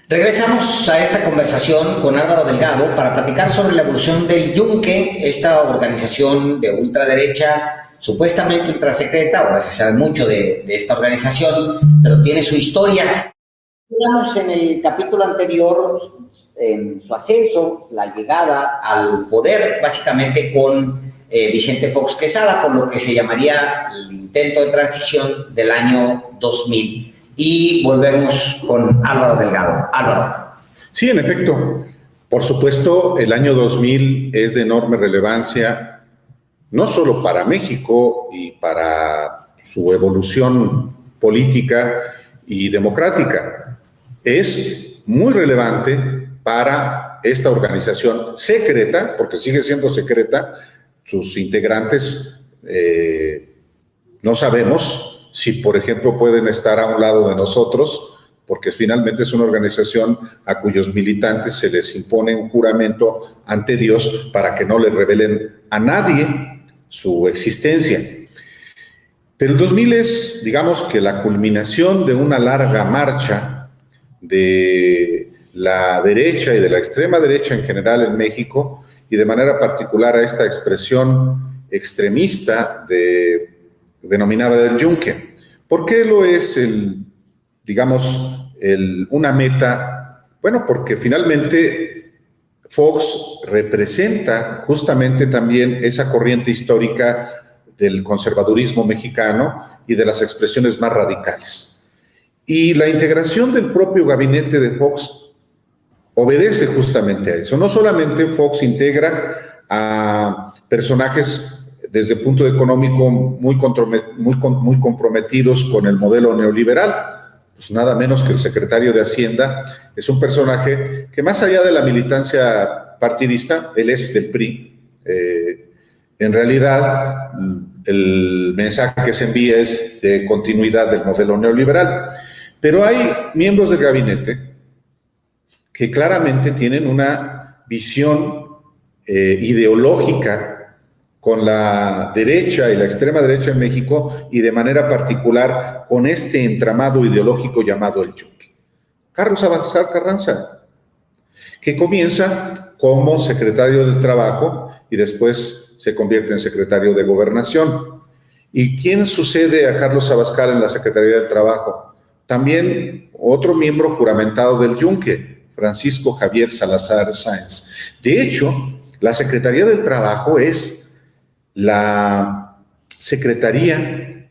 Regresamos a esta conversación con Álvaro Delgado para platicar sobre la evolución del Yunque, esta organización de ultraderecha, supuestamente ultrasecreta. Ahora se sabe mucho de esta organización, pero tiene su historia. Digamos en el capítulo anterior, en su ascenso, la llegada al poder, básicamente con Vicente Fox Quesada, con lo que se llamaría el intento de transición del año 2000. Y volvemos con Álvaro Delgado. Álvaro. Sí, en efecto. Por supuesto, el año 2000 es de enorme relevancia, no solo para México y para su evolución política y democrática. Es muy relevante para esta organización secreta, porque sigue siendo secreta. Sus integrantes no sabemos si, por ejemplo, pueden estar a un lado de nosotros, porque finalmente es una organización a cuyos militantes se les impone un juramento ante Dios para que no le revelen a nadie su existencia. Pero el 2000 es, digamos, que la culminación de una larga marcha de la derecha y de la extrema derecha en general en México, y de manera particular a esta expresión extremista denominada del Yunque. ¿Por qué lo es una meta? Bueno, porque finalmente Fox representa justamente también esa corriente histórica del conservadurismo mexicano y de las expresiones más radicales. Y la integración del propio gabinete de Fox obedece justamente a eso. No solamente Fox integra a personajes desde el punto económico muy comprometidos con el modelo neoliberal, pues nada menos que el secretario de Hacienda es un personaje que, más allá de la militancia partidista, él es del PRI. En realidad, el mensaje que se envía es de continuidad del modelo neoliberal. Pero hay miembros del gabinete que claramente tienen una visión ideológica con la derecha y la extrema derecha en México, y de manera particular con este entramado ideológico llamado el Yunque. Carlos Salazar Carranza, que comienza como secretario del Trabajo y después se convierte en secretario de Gobernación. ¿Y quién sucede a Carlos Abascal en la Secretaría del Trabajo? También otro miembro juramentado del Yunque, Francisco Javier Salazar Sáenz. De hecho, la Secretaría del Trabajo es la secretaría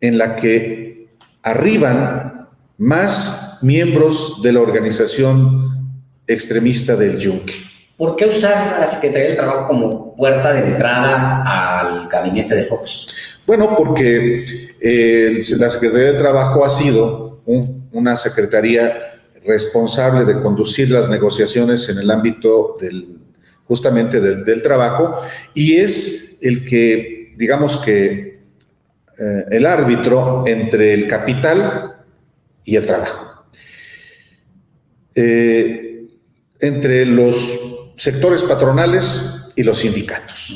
en la que arriban más miembros de la organización extremista del Yunque. ¿Por qué usar la Secretaría del Trabajo como puerta de entrada al gabinete de Fox? Bueno, porque la Secretaría del Trabajo ha sido una secretaría responsable de conducir las negociaciones en el ámbito justamente del trabajo, y es el que, digamos que, el árbitro entre el capital y el trabajo. Entre los sectores patronales y los sindicatos.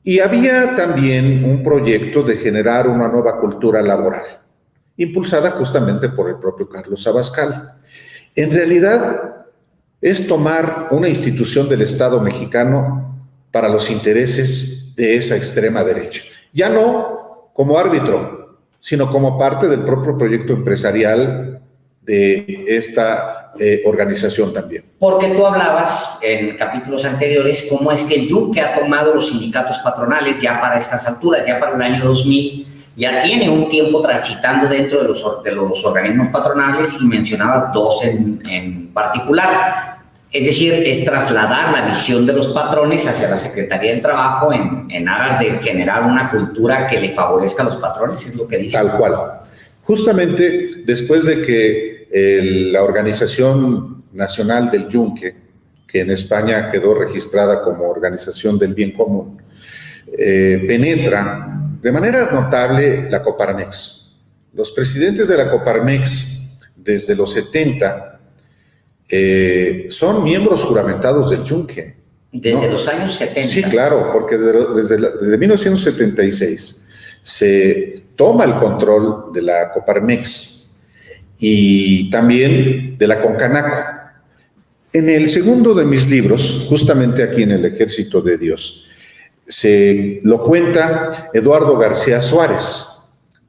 Y había también un proyecto de generar una nueva cultura laboral, impulsada justamente por el propio Carlos Abascal. En realidad, es tomar una institución del Estado mexicano para los intereses de esa extrema derecha. Ya no como árbitro, sino como parte del propio proyecto empresarial de esta organización también. Porque tú hablabas en capítulos anteriores cómo es que el Yunque ha tomado los sindicatos patronales ya para estas alturas, ya para el año 2000, ya tiene un tiempo transitando dentro de los organismos patronales, y mencionabas dos en particular. Es decir, es trasladar la visión de los patrones hacia la Secretaría del Trabajo en aras de generar una cultura que le favorezca a los patrones, es lo que dice. Tal cual. Justamente después de que la Organización Nacional del Yunque, que en España quedó registrada como Organización del Bien Común, penetra de manera notable la Coparmex. Los presidentes de la Coparmex desde los 70 son miembros juramentados del Yunque. Desde los años 70. Sí, claro, porque desde 1976 se toma el control de la Coparmex y también de la Concanaco. En el segundo de mis libros, justamente aquí en El Ejército de Dios, se lo cuenta Eduardo García Suárez,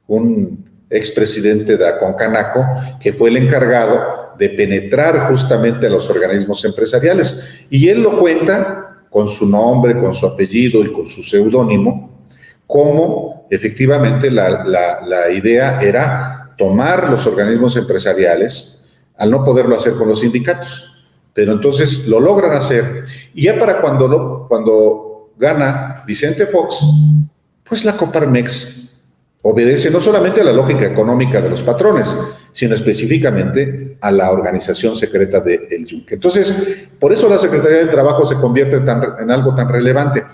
un expresidente de la Concanaco, que fue el encargado de penetrar justamente a los organismos empresariales. Y él lo cuenta con su nombre, con su apellido y con su seudónimo, cómo efectivamente la idea era tomar los organismos empresariales al no poderlo hacer con los sindicatos. Pero entonces lo logran hacer. Y ya para cuando gana Vicente Fox, pues la Coparmex obedece no solamente a la lógica económica de los patrones, sino específicamente a la organización secreta del Yunque. Entonces, por eso la Secretaría del Trabajo se convierte en algo tan relevante.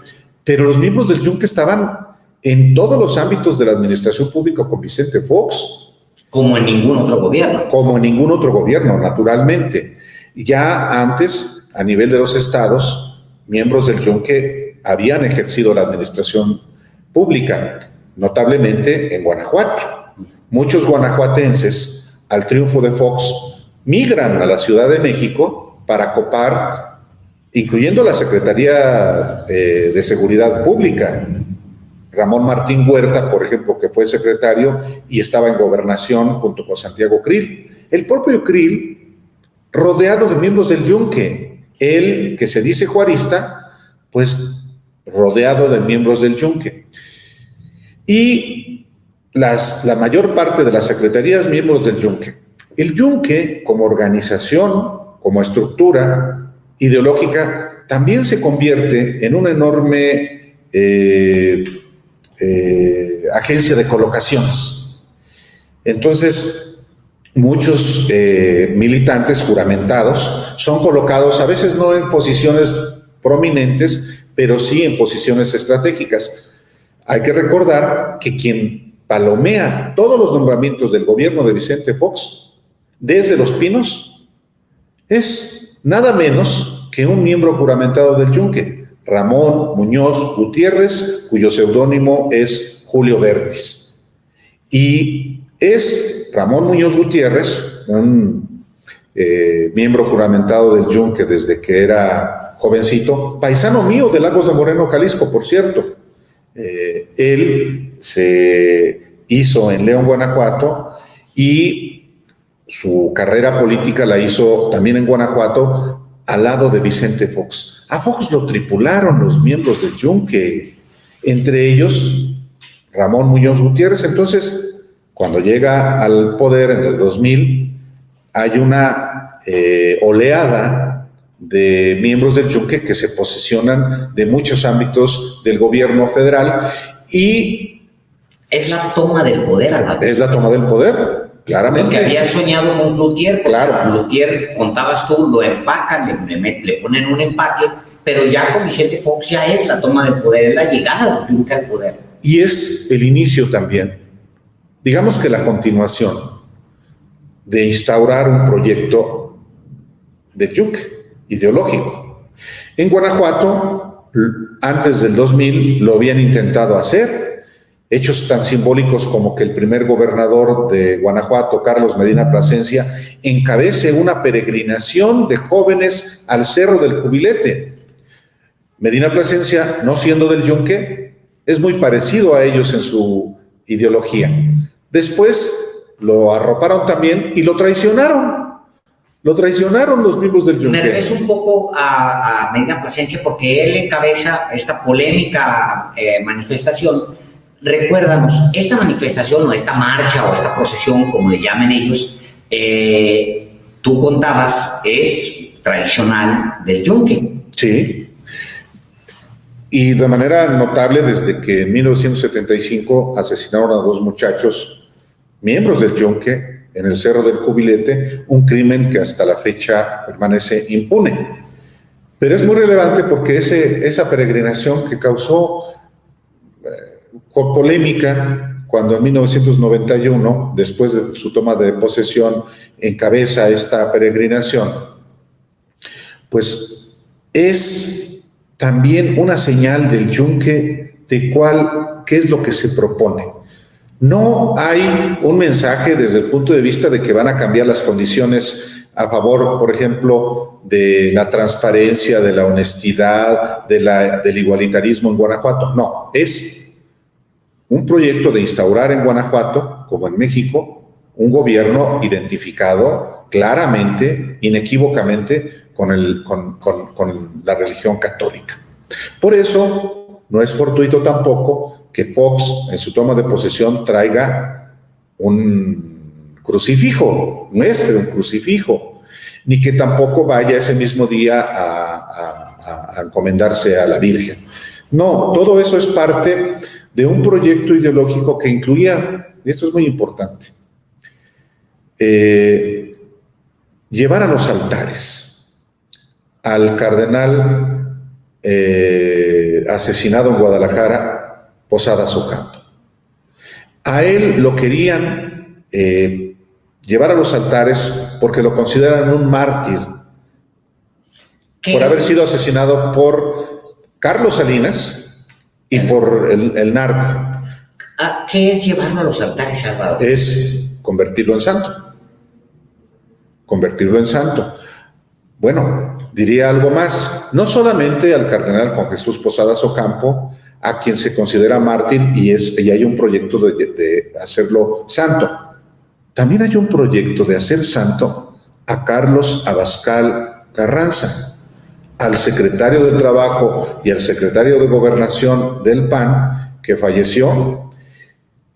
Pero los miembros del Yunque estaban en todos los ámbitos de la administración pública con Vicente Fox. Como en ningún otro gobierno. Como en ningún otro gobierno, naturalmente. Ya antes, a nivel de los estados, miembros del Yunque habían ejercido la administración pública, notablemente en Guanajuato. Muchos guanajuatenses, al triunfo de Fox, migran a la Ciudad de México para copar, incluyendo la Secretaría de Seguridad Pública. Ramón Martín Huerta, por ejemplo, que fue secretario y estaba en gobernación junto con Santiago Krill. El propio Krill, rodeado de miembros del Yunque. Él, que se dice juarista, pues rodeado de miembros del Yunque. Y la mayor parte de las secretarías miembros del Yunque. El Yunque, como organización, como estructura ideológica, también se convierte en una enorme agencia de colocaciones. Entonces, muchos militantes juramentados son colocados, a veces no en posiciones prominentes, pero sí en posiciones estratégicas. Hay que recordar que quien palomea todos los nombramientos del gobierno de Vicente Fox, desde Los Pinos, es nada menos que un miembro juramentado del Yunque, Ramón Muñoz Gutiérrez, cuyo seudónimo es Julio Vértiz. Y es Ramón Muñoz Gutiérrez, un miembro juramentado del Yunque desde que era jovencito, paisano mío de Lagos de Moreno, Jalisco, por cierto. Él se hizo en León, Guanajuato, y su carrera política la hizo también en Guanajuato al lado de Vicente Fox. A Fox lo tripularon los miembros del Yunque, entre ellos Ramón Muñoz Gutiérrez. Entonces, cuando llega al poder en el 2000, hay una oleada de miembros del Yunque que se posesionan de muchos ámbitos del gobierno federal y... Es la toma del poder, Álvaro. Es la toma del poder, claramente. Porque había soñado con Cloutier, claro. Cloutier, contabas tú, lo empacan, le ponen un empaque, pero ya con Vicente Fox ya es la toma del poder, es la llegada del Yunque al poder. Y es el inicio también, digamos que la continuación de instaurar un proyecto del Yunque ideológico. En Guanajuato, antes del 2000, lo habían intentado hacer. Hechos tan simbólicos como que el primer gobernador de Guanajuato, Carlos Medina Plasencia, encabece una peregrinación de jóvenes al Cerro del Cubilete. Medina Plasencia, no siendo del Yunque, es muy parecido a ellos en su ideología. Después lo arroparon también y lo traicionaron. Lo traicionaron los mismos del Yunque. Me regreso un poco a Medina Plasencia porque él encabeza esta polémica manifestación. Recuérdanos, esta manifestación o esta marcha o esta procesión, como le llamen ellos, tú contabas, es tradicional del yunque. Sí. Y de manera notable, desde que en 1975 asesinaron a 2 muchachos, miembros del yunque, en el Cerro del Cubilete, un crimen que hasta la fecha permanece impune. Pero es muy relevante porque esa peregrinación que causó polémica cuando en 1991, después de su toma de posesión, encabeza esta peregrinación, pues es también una señal del yunque de qué es lo que se propone. No hay un mensaje desde el punto de vista de que van a cambiar las condiciones a favor, por ejemplo, de la transparencia, de la honestidad, del igualitarismo en Guanajuato. No, es un proyecto de instaurar en Guanajuato, como en México, un gobierno identificado claramente, inequívocamente, con la religión católica. Por eso, no es fortuito tampoco que Fox, en su toma de posesión, traiga un crucifijo, muestre un crucifijo, ni que tampoco vaya ese mismo día a encomendarse a la Virgen. No, todo eso es parte de un proyecto ideológico que incluía, y esto es muy importante, llevar a los altares al cardenal asesinado en Guadalajara, Posadas Ocampo. A él lo querían llevar a los altares porque lo consideran un mártir por haber sido asesinado por Carlos Salinas y por el narco. ¿Qué es llevarlo a los altares, Álvaro? Es convertirlo en santo. Convertirlo en santo. Bueno, diría algo más. No solamente al cardenal Juan Jesús Posadas Ocampo, a quien se considera mártir y hay un proyecto de hacerlo santo. También hay un proyecto de hacer santo a Carlos Abascal Carranza, al secretario de Trabajo y al secretario de Gobernación del PAN, que falleció,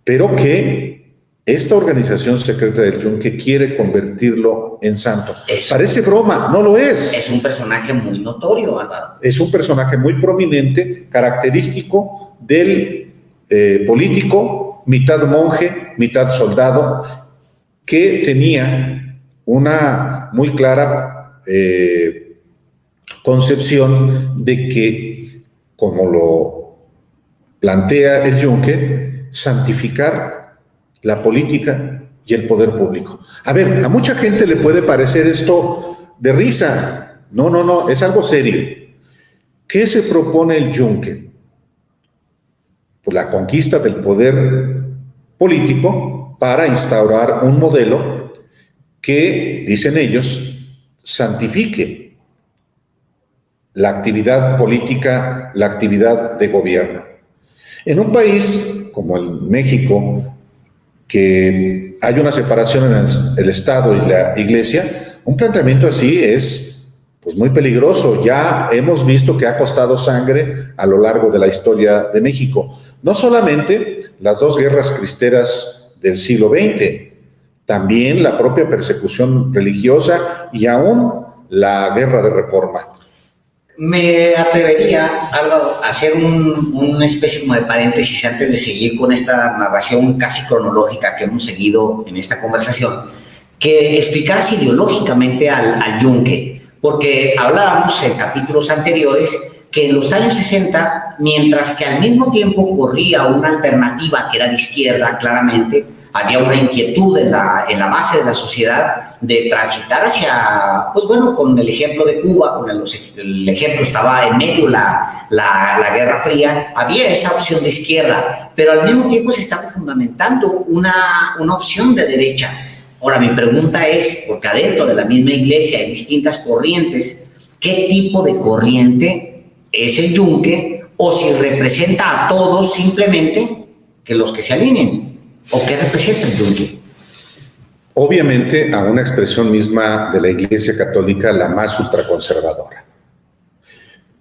pero que esta organización secreta del yunque quiere convertirlo en santo. Parece broma, no lo es. Es un personaje muy notorio, Álvaro. Es un personaje muy prominente, característico del político, mitad monje, mitad soldado, que tenía una muy clara concepción de que, como lo plantea el yunque, santificar la política y el poder público. A ver, a mucha gente le puede parecer esto de risa. No, es algo serio. ¿Qué se propone el yunque? Pues la conquista del poder político para instaurar un modelo que, dicen ellos, santifique la actividad política, la actividad de gobierno. En un país como el México, que hay una separación en el Estado y la Iglesia, un planteamiento así es pues muy peligroso. Ya hemos visto que ha costado sangre a lo largo de la historia de México. No solamente las 2 guerras cristeras del siglo XX, también la propia persecución religiosa y aún la guerra de reforma. Me atrevería, Álvaro, a hacer una especie como de paréntesis antes de seguir con esta narración casi cronológica que hemos seguido en esta conversación, que explicaras ideológicamente al yunque, porque hablábamos en capítulos anteriores que en los años 60, mientras que al mismo tiempo corría una alternativa que era de izquierda, claramente, había una inquietud en la base de la sociedad de transitar hacia, pues bueno, con el ejemplo de Cuba, con el ejemplo estaba en medio la Guerra Fría, había esa opción de izquierda, pero al mismo tiempo se estaba fundamentando una opción de derecha. Ahora, mi pregunta es, porque adentro de la misma iglesia hay distintas corrientes, ¿qué tipo de corriente es el yunque? O si representa a todos simplemente que los que se alineen. ¿O qué representa el yunque? Obviamente a una expresión misma de la Iglesia Católica, la más ultraconservadora.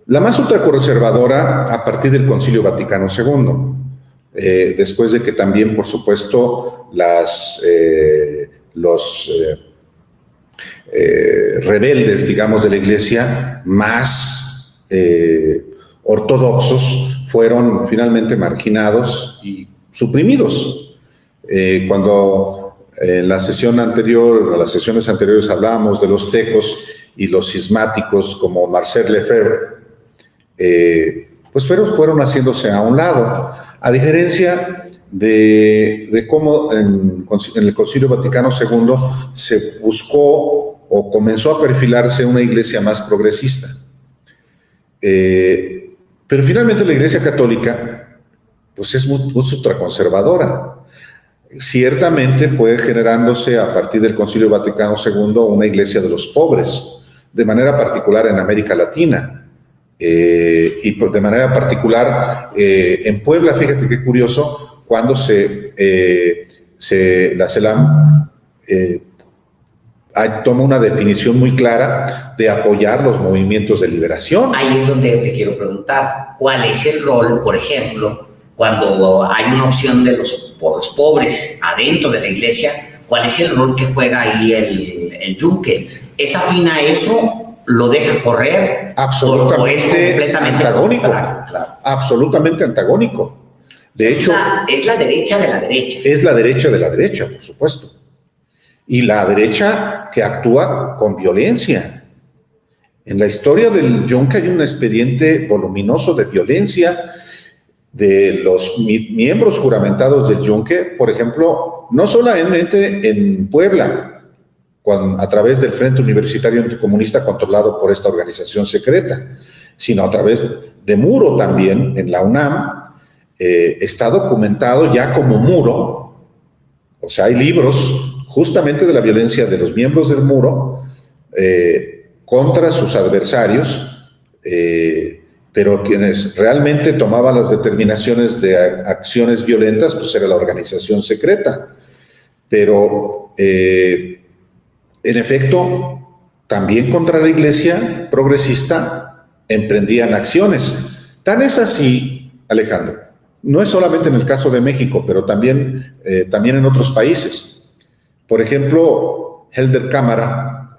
La más ultraconservadora a partir del Concilio Vaticano II, después de que también, por supuesto, los rebeldes, digamos, de la Iglesia, más ortodoxos, fueron finalmente marginados y suprimidos. Cuando en la sesión anterior, o las sesiones anteriores, hablábamos de los tecos y los cismáticos como Marcel Lefebvre, pues fueron haciéndose a un lado, a diferencia de cómo en el Concilio Vaticano II se buscó o comenzó a perfilarse una iglesia más progresista. Pero finalmente la Iglesia Católica pues es ultraconservadora. Ciertamente fue generándose a partir del Concilio Vaticano II una iglesia de los pobres, de manera particular en América Latina, y de manera particular en Puebla. Fíjate qué curioso, cuando la CELAM toma una definición muy clara de apoyar los movimientos de liberación. Ahí es donde te quiero preguntar, ¿cuál es el rol, por ejemplo, cuando hay una opción de los pobres adentro de la iglesia? ¿Cuál es el rol que juega ahí el yunque? ¿Es afín a eso? ¿Lo deja correr? Absolutamente ¿O es completamente antagónico. Claro. Absolutamente antagónico. De hecho, es la derecha de la derecha. Es la derecha de la derecha, por supuesto. Y la derecha que actúa con violencia. En la historia del yunque hay un expediente voluminoso de violencia de los miembros juramentados del yunque, por ejemplo, no solamente en Puebla, a través del Frente Universitario Anticomunista controlado por esta organización secreta, sino a través de Muro también en la UNAM. Está documentado ya como Muro, o sea, hay libros justamente de la violencia de los miembros del Muro contra sus adversarios, pero quienes realmente tomaban las determinaciones de acciones violentas, pues era la organización secreta. Pero, en efecto, también contra la iglesia progresista emprendían acciones. Tan es así, Alejandro, no es solamente en el caso de México, pero también en otros países. Por ejemplo, Helder Câmara,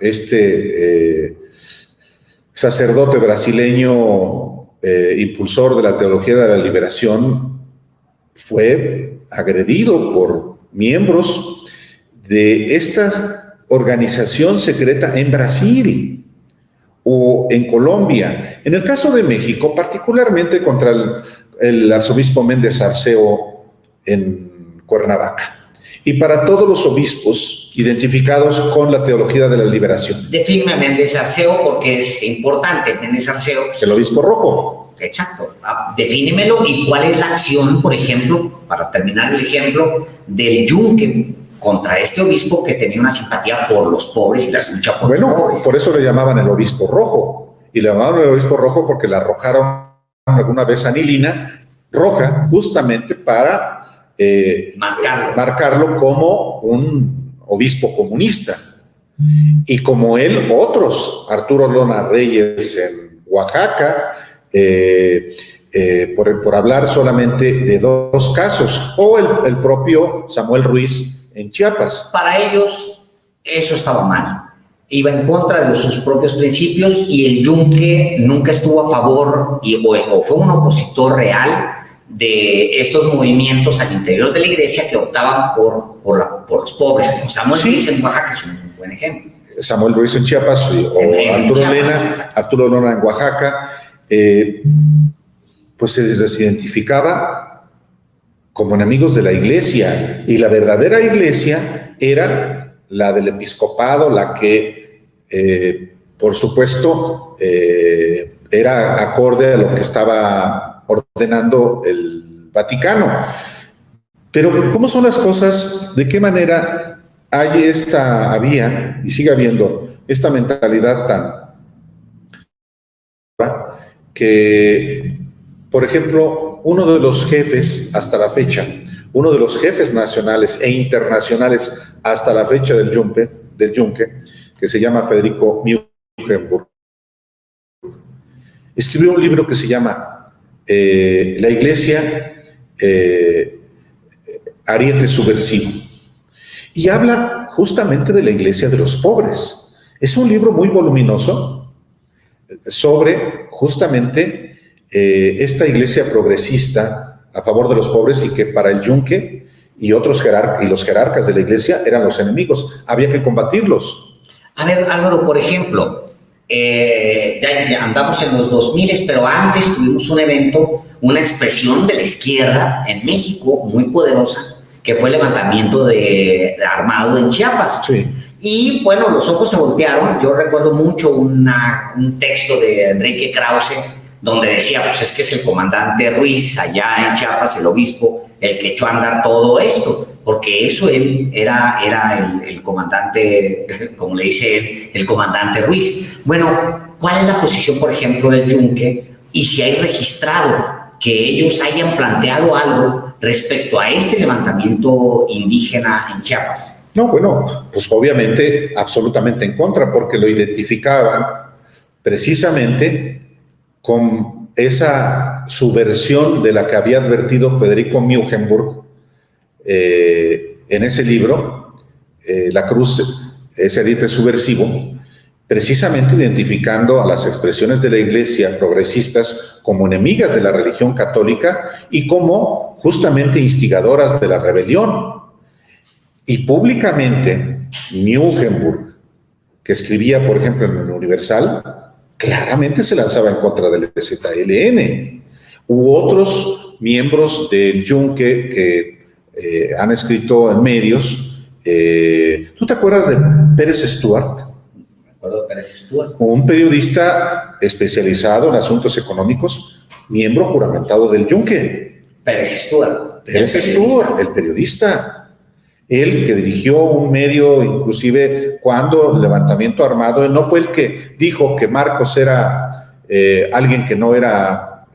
sacerdote brasileño, impulsor de la teología de la liberación, fue agredido por miembros de esta organización secreta en Brasil o en Colombia. En el caso de México, particularmente contra el arzobispo Méndez Arceo en Cuernavaca. Y para todos los obispos identificados con la teología de la liberación. Defíneme a Méndez Arceo porque es importante. Méndez Arceo. Pues, el obispo rojo. Exacto. Defínemelo y cuál es la acción, por ejemplo, para terminar el ejemplo, del yunque contra este obispo que tenía una simpatía por los pobres y la lucha por los pobres. Por eso le llamaban el obispo rojo. Y le llamaban el obispo rojo porque le arrojaron alguna vez anilina roja justamente para marcarlo como un obispo comunista. Y como él, otros, Arturo Lona Reyes en Oaxaca, por hablar solamente de dos casos, o el propio Samuel Ruiz en Chiapas. Para ellos eso estaba mal, iba en contra de sus propios principios y el yunque nunca estuvo a favor o fue un opositor real de estos movimientos al interior de la iglesia que optaban por los pobres, como Samuel Ruiz en Oaxaca es un buen ejemplo. Samuel Ruiz en Chiapas o Arturo Lona en Oaxaca, pues se les identificaba como enemigos de la iglesia, y la verdadera iglesia era la del episcopado, la que, por supuesto, era acorde a lo que estaba ordenando el Vaticano. Pero ¿cómo son las cosas? ¿De qué manera había y sigue habiendo esta mentalidad tan que, por ejemplo, uno de los jefes hasta la fecha, uno de los jefes nacionales e internacionales hasta la fecha del yunque, que se llama Federico Mugenburg, escribió un libro que se llama La Iglesia, ariete subversivo, y habla justamente de la iglesia de los pobres, Es un libro muy voluminoso sobre justamente esta iglesia progresista a favor de los pobres y que para el yunque y otros los jerarcas de la iglesia eran los enemigos. Había que combatirlos. A ver, Álvaro, por ejemplo, ya andamos en los 2000, pero antes tuvimos un evento, una expresión de la izquierda en México muy poderosa, que fue el levantamiento armado en Chiapas. Sí. Y bueno, los ojos se voltearon. Yo recuerdo mucho un texto de Enrique Krause donde decía, pues es que es el comandante Ruiz allá en Chiapas, el obispo, el que echó a andar todo esto, porque eso él era el comandante, como le dice él, el comandante Ruiz. Bueno, ¿cuál es la posición, por ejemplo, del Yunque? Y si hay registrado que ellos hayan planteado algo respecto a este levantamiento indígena en Chiapas. No, bueno, pues obviamente absolutamente en contra, porque lo identificaban precisamente con esa subversión de la que había advertido Federico Mugenburg en ese libro, La Cruz es ariete subversivo, precisamente identificando a las expresiones de la Iglesia progresistas como enemigas de la religión católica y como justamente instigadoras de la rebelión. Y públicamente, Mugenburg, que escribía, por ejemplo, en el Universal, claramente se lanzaba en contra del ZLN. Hubo otros miembros del Yunque que han escrito en medios. ¿Tú te acuerdas de Pérez Stuart? Me acuerdo de Pérez Stuart. Un periodista especializado en asuntos económicos, miembro juramentado del Yunque. Pérez Stuart. Pérez Stuart, el periodista. Él que dirigió un medio, inclusive cuando el levantamiento armado, él no fue el que dijo que Marcos era alguien que no era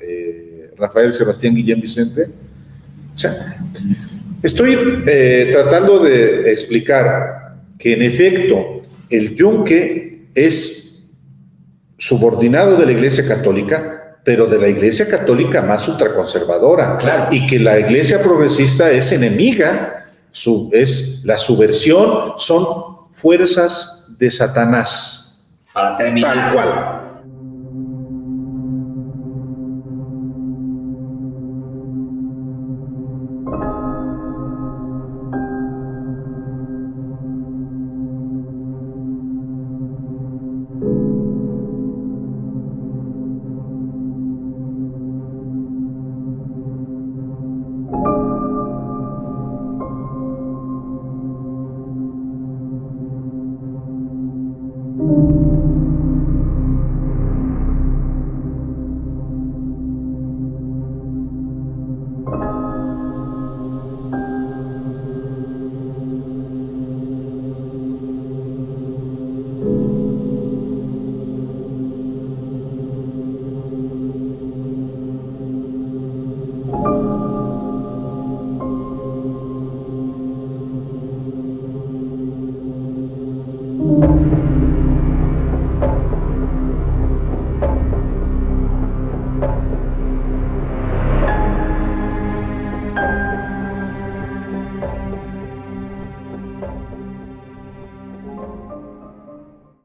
Rafael Sebastián Guillén Vicente. O sea, estoy tratando de explicar que en efecto el Yunque es subordinado de la Iglesia Católica, pero de la Iglesia Católica más ultraconservadora. Claro. Y que la Iglesia progresista es enemiga. Es la subversión, son fuerzas de Satanás. Para terminar, Tal cual.